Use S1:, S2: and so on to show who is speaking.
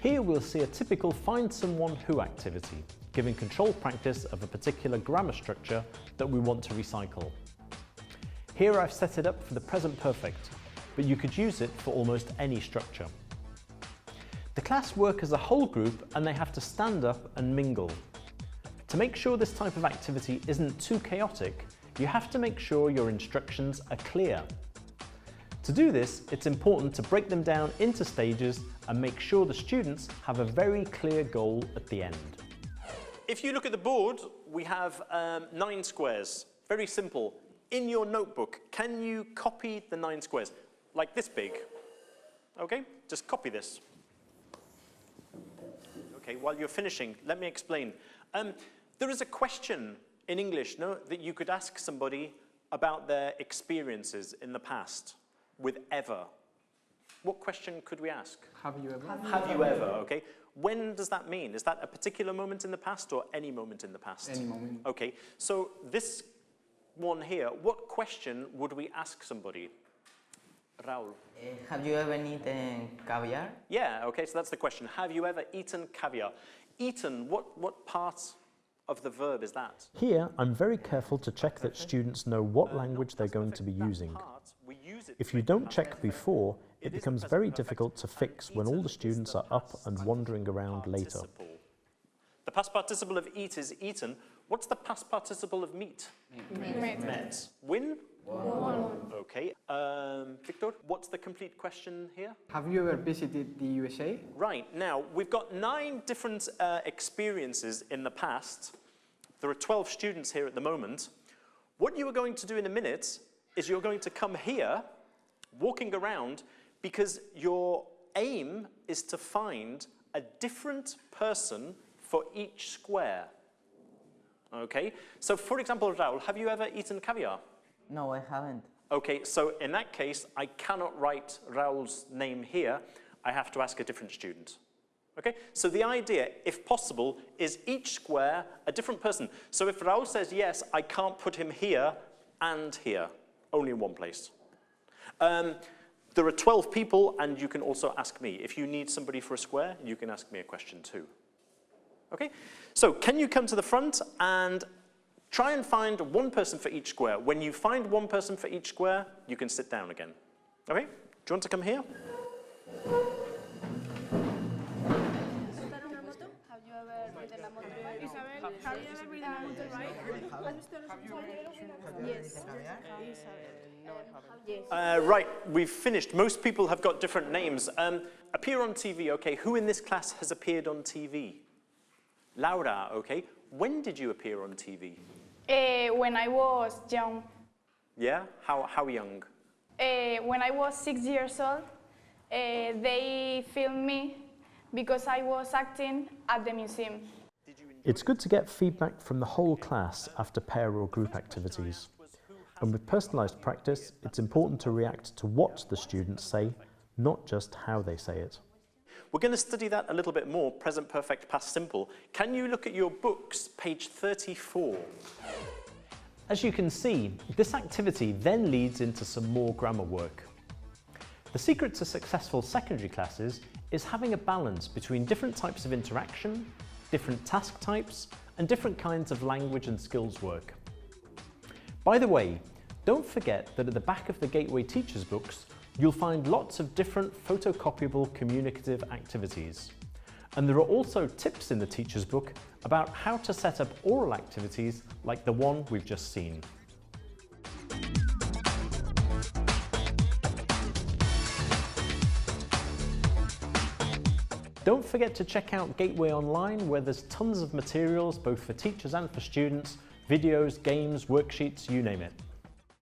S1: Here we'll see a typical find someone who activity, giving controlled practice of a particular grammar structure that we want to recycle. Here I've set it up for the present perfect, but you could use it for almost any structure. The class work as a whole group and they have to stand up and mingle. To make sure this type of activity isn't too chaotic, you have to make sure your instructions are clear. To do this, it's important to break them down into stages and make sure the students have a very clear goal at the end. If you look at the board, we have 9 squares. Very simple. In your notebook, can you copy the 9 squares? Like this big. Okay, just copy this. Okay, while you're finishing, let me explain. There is a question in English, that you could ask somebody about their experiences in the past with ever. What question could we ask?
S2: Have you ever?
S1: Have you ever, okay. When does that mean? Is that a particular moment in the past or any moment in the past?
S2: Any moment.
S1: Okay, so this one here, what question would we ask somebody? Raul.
S3: Have you ever eaten caviar?
S1: Yeah, okay, so that's the question. Have you ever eaten caviar? Eaten, what part of the verb is that? Here, I'm very careful to check that students know what language they're going to be using. If you don't check before, it becomes very difficult to fix when all the students are up and wandering around later. The past participle of eat is eaten. What's the past participle of meet? Met. Win? Won. Okay. Victor, what's the complete question here?
S2: Have you ever visited the USA?
S1: Right. Now, we've got 9 different experiences in the past. There are 12 students here at the moment. What you are going to do in a minute is you're going to come here, walking around, because your aim is to find a different person for each square. Okay? So, for example, Raul, have you ever eaten caviar?
S3: No, I haven't.
S1: Okay, so in that case, I cannot write Raul's name here. I have to ask a different student. Okay, so the idea, if possible, is each square a different person. So if Raul says yes, I can't put him here and here, only in one place. There are 12 people, and you can also ask me. If you need somebody for a square, you can ask me a question too. Okay, so can you come to the front and try and find one person for each square. When you find one person for each square, you can sit down again. Okay? Do you want to come here?
S4: Have you ever ridden a motorbike? Isabel, have you ever ridden a motorbike? Yes.
S1: Yes. Right, we've finished. Most people have got different names. Appear on TV, okay. Who in this class has appeared on TV? Laura, okay. When did you appear on TV?
S4: When I was young.
S1: Yeah? How young?
S4: When I was 6 years old, they filmed me because I was acting at the museum.
S1: It's good to get feedback from the whole class after pair or group activities. And with personalised practice, it's important to react to what the students say, not just how they say it. We're going to study that a little bit more, present perfect, past simple. Can you look at your books, page 34? As you can see, this activity then leads into some more grammar work. The secret to successful secondary classes is having a balance between different types of interaction, different task types, and different kinds of language and skills work. By the way, don't forget that at the back of the Gateway Teachers books, you'll find lots of different photocopyable communicative activities. And there are also tips in the teacher's book about how to set up oral activities like the one we've just seen. Don't forget to check out Gateway Online, where there's tons of materials both for teachers and for students, videos, games, worksheets, you name it.